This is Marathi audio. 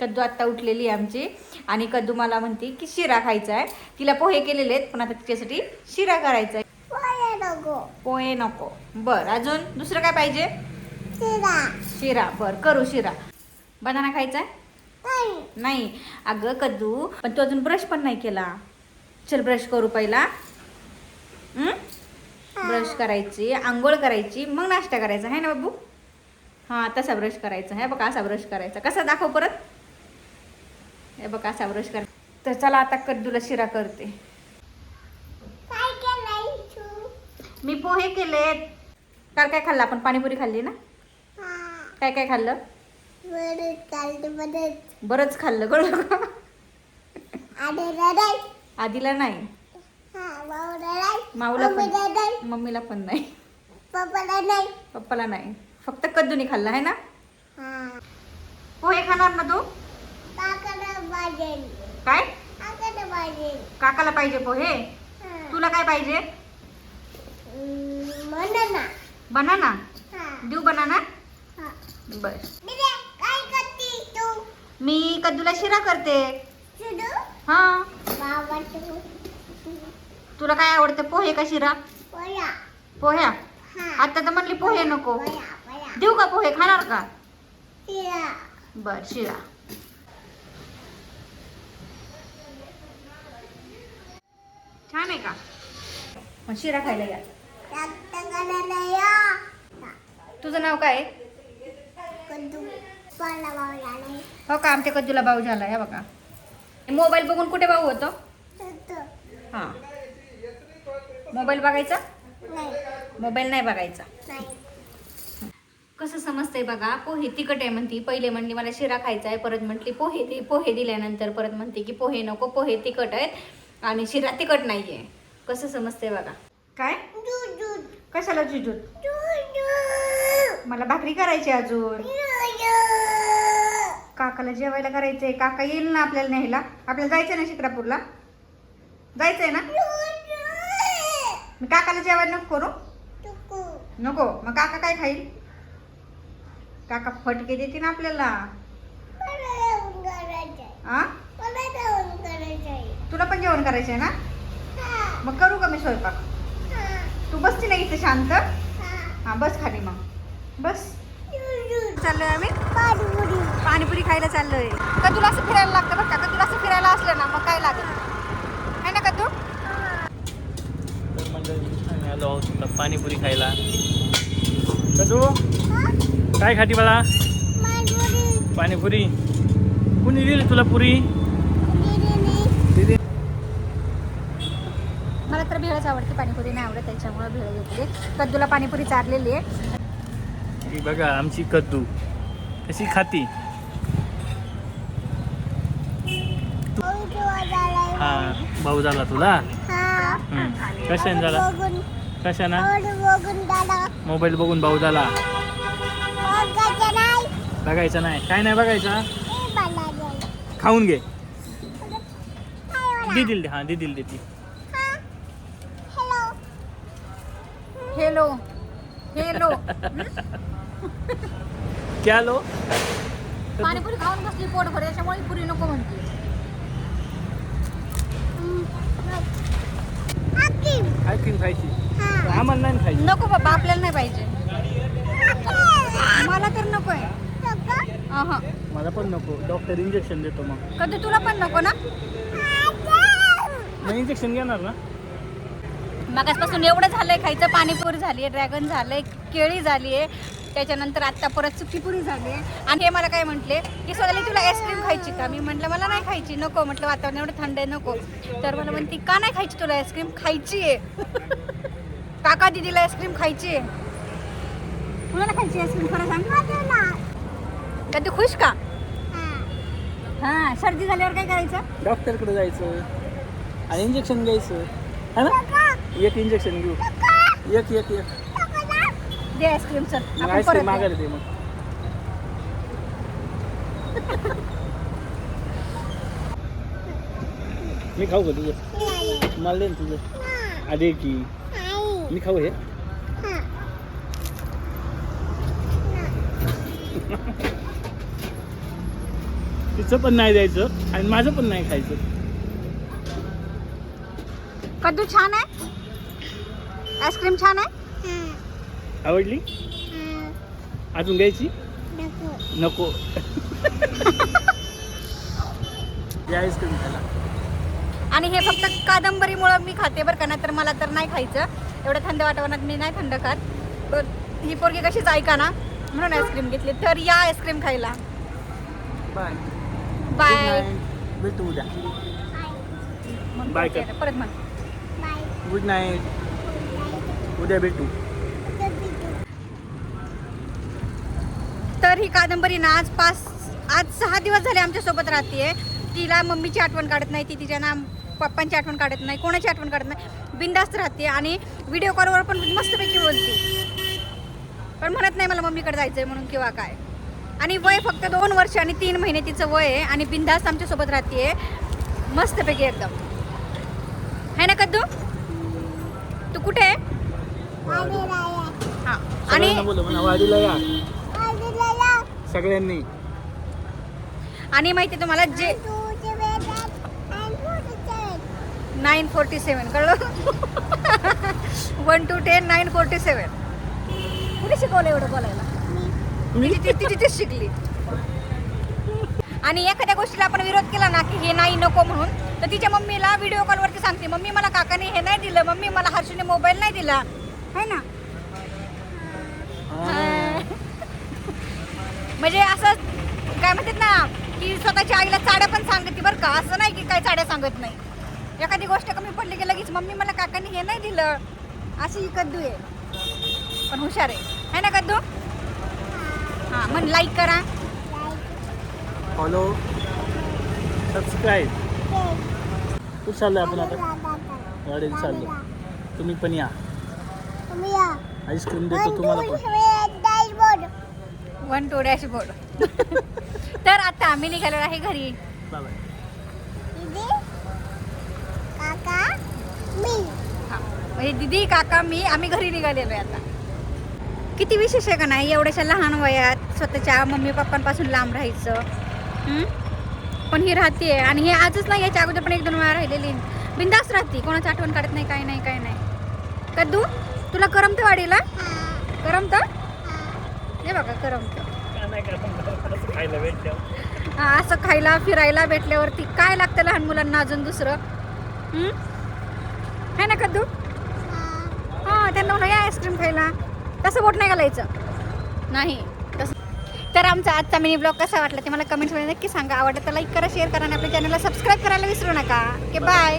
कद्दू आत्ता उठलेली आहे आमची आणि कद्दू मला म्हणते की शिरा खायचा आहे. तिला पोहे केलेले आहेत पण आता तिच्यासाठी शिरा करायचा आहे. पोहे नको. बर अजून दुसरं काय पाहिजे? शिरा. बर करू शिरा. बनाना खायचा आहे? नाही अगं कद्दू पण तू अजून ब्रश पण नाही केला. चल ब्रश करू पहिला. ब्रश करायची, आंघोळ करायची, मग नाश्ता करायचा आहे ना बाबू. हां तसा ब्रश करायचा आहे बघा. असा ब्रश करायचा. कसा दाखव परत. हे बघा असा ब्रश करायचा. तर चला आता कद्दूला शिरा करते. मी पोहे केलेत. काल काय खाल्लं आपण? पाणीपुरी खाल्ली ना. काय काय खाल्लं? बरंच खाल्लं गं. आधीला नाही, माऊला पण, मम्मीला पण नाही, पप्पाला नाही, फक्त कद्दूनी खाल्ला आहे ना. पोहे खाणार ना तू? काय काकाला पाहिजे पोहे? तुला काय पाहिजे? बनाना देऊ? बनाना बर. मी कद्दूला शिरा करते. हा तुला काय आवडते, पोहे का शिरा? पोह्या. आता तर म्हणली पोहे नको. देऊ का पोहे? खाणार का? बर शिरा. छान आहे का? मग शिरा खायला या. तुझं नाव काय आहे? हो का? आमच्या कद्दूला भाऊ झाला आहे बघा. मोबाईल बघून कुठे भाऊ होतो? हां मोबाईल बघायचा? मोबाईल नाही बघायचा. कसं समजतंय बघा. पोहे तिखट आहे म्हणती. पहिले म्हणली मला शिरा खायचा आहे, परत म्हटली पोहे दे. पोहे दिल्यानंतर परत म्हणते की पोहे नको, पोहे तिखट आहेत आणि शिरा तिखट नाहीये. कसं समजतंय बघा. काय कशाला जुजूत? मला भाकरी करायची अजून. काकाला जेवायला करायचंय. काका येईल ना आपल्याला न्यायला. आपल्याला जायचंय ना शिक्रापूरला. जायचंय ना. मी काकाला जेवायला नको करू? नको. मग काका काय खाईल? काका फटके देते ना आपल्याला. तुला पण जेवण करायचंय ना. मग करू का मी स्वयंपाक? तू बसती ना इथे शांत. हा बस खाली. मग बस. चाललोय आम्ही पाणीपुरी खायला चाललोय. कद्दूला असं फिरायला लागतं बरं का. कद्दूला असं फिरायला असलं ना मग काय लागेल आहे ना कद्दू. आलो पाणीपुरी खायला. कद्दू काय खाती मला? पाणीपुरी. कुणी दिली तुला पुरी? मला तर भेळच आवडते, पाणीपुरी नाही आवडत, त्याच्यामुळे भेळ घेतली. कद्दूला पाणीपुरी चारलेली आहे. ही बघा आमची कद्दू कशी खाती. हा भाऊ झाला तुला. कशाने झाला? कशानं? मोबाईल बघून भाऊ झाला. बघायचा नाही. काय नाही बघायचा. खाऊन घे. दिदील. हा दिदील देती. Hello hello. क्या लो? पाणीपुरी खाऊन बसली पोटभर, त्याच्यामुळे पुरी नको म्हणते. आईस्क्रीम खायची. आम्हाला नाही खायची. नको बाबा आपल्याला नाही पाहिजे. मला तर नको आहे. मला पण नको. डॉक्टर इंजेक्शन देतो. मग कधी तुला पण नको ना. मग इंजेक्शन घेणार ना. मागासपासून एवढं झालंय खायचं. पाणीपुरी झाली आहे, ड्रॅगन झालंय, केळी झाली आहे, त्याच्यानंतर आत्ता परत सुकीपुरी झाली आहे. आणि हे मला काय म्हटले की सोनाली तुला आईस्क्रीम खायची का? मी म्हटलं मला नाही खायची. नको म्हटलं, वातावरण एवढं थंड आहे नको. तर मला म्हणती का नाही खायची तुला आईस्क्रीम? खायची आहे. काका दिदीला आईस्क्रीम खायची आहे. कुणाला खायची आईस्क्रीम खरं सांग. कधी खुश का? हां सर्दी झाल्यावर काय करायचं? डॉक्टरकडे जायचं आणि इंजेक्शन घ्यायचं है ना. एक इंजेक्शन घेऊ. एक एक एक दे आईस्क्रीम. चल मग आईस्क्रीम मागायला दे. मग मी खाऊ का तुझं? मला दे ना तुझं. आधी की मी खाऊ हे. तिचं पण नाही द्यायचं आणि माझं पण नाही खायचं. कद्दू छान आहे, आईस्क्रीम छान आहे. आवडली? अजून घ्यायची? नको. या आईस्क्रीम खायला. आणि हे फक्त कादंबरीमुळं मी खाते बरं का, तर मला तर नाही खायचं. एवढं थंड वातावरणात मी नाही थंड खात. पण ही पोरगी कशीच ऐका ना, म्हणून आईस्क्रीम घेतली. तर या आईस्क्रीम खायला. Bye bye. भेटू उद्या. बाय कर. परत म्हण. Good night. उद्या भेटू. तर ही कादंबरी ना आज 6 दिवस झाले आमच्या सोबत राहतीये. तिला मम्मीची आठवण काढत नाही, ती तिच्या पप्पांची आठवण काढत नाही, कोणाची आठवण काढत नाही. बिंदास्त राहते आणि व्हिडिओ कॉलवर पण मस्तपैकी बोलते. पण म्हणत नाही मला मम्मीकडे जायचंय म्हणून किंवा काय. आणि वय फक्त 2 वर्ष आणि 3 महिने तिचं वय आहे आणि बिंदास्त आमच्या सोबत राहतीये मस्तपैकी एकदम. है ना कद्दू? तू कुठे आहे? हा. आणि वाडीला या सगळ्यांनी. आणि माहिती तुम्हाला जे 947 कळलं? 1 to 10 947. कुणी शिकवलं एवढं बोलायला? तिची तीच शिकली. आणि एखाद्या गोष्टीला आपण विरोध केला ना की हे नाही नको म्हणून, तर तिच्या मम्मीला व्हिडिओ कॉलवरती सांगते, मम्मी मला काकाने हे नाही दिलं, मम्मी मला हर्षूने मोबाईल नाही दिला, है ना? म्हणजे असं काय म्हणतात ना की स्वतःच्या आईला चाड्या पण सांगते बरं का, असं नाही की काय चाड्या सांगत नाही. एखादी गोष्ट कमी पडली की लगेच मम्मी मला काकाने हे नाही दिलं, अशी ही कद्दू आहे. पण हुशार आहे ना कद्दू? हां, मग लाईक करा, फॉलो, सबस्क्राईब. कुठं चाललोय आपण आता? गाडीला चाललो. तुम्ही पण या. आईस्क्रीम देतो तुम्हाला पण. 1 to डॅशबोर्ड. तर आता आम्ही निघालो आहे घरी. Bye bye. म्हणजे दीदी काका मी आम्ही घरी निघालेलो आहे आता. किती विशेष आहे का नाही, एवढ्याशा लहान वयात स्वतःच्या मम्मी पप्पांपासून लांब राहायचं. पण ही राहते आणि हे आजच नाही, याच्या अगोदर पण 1-2 वेळा राहिलेली. बिंदास राहते, कोणाची आठवण काढत नाही, काय नाही काय नाही. कद्दू तुला करमतं वाडीला? करमतं? हे बघा करमतं. असं खायला फिरायला भेटल्यावरती काय लागतं लहान मुलांना अजून दुसरं? है ना कद्दू? हां, त्यांना म्हणा या आईस्क्रीम खायला. तसं बोट नाही घालायचं नाही तसं. तर आमचा आजचा मिनी ब्लॉग कसा वाटला ते मला कमेंट्समध्ये नक्की सांगा. आवडलं तर लाईक करा, शेअर करा आणि आपल्या चॅनलला सबस्क्राईब करायला विसरू नका. Okay bye.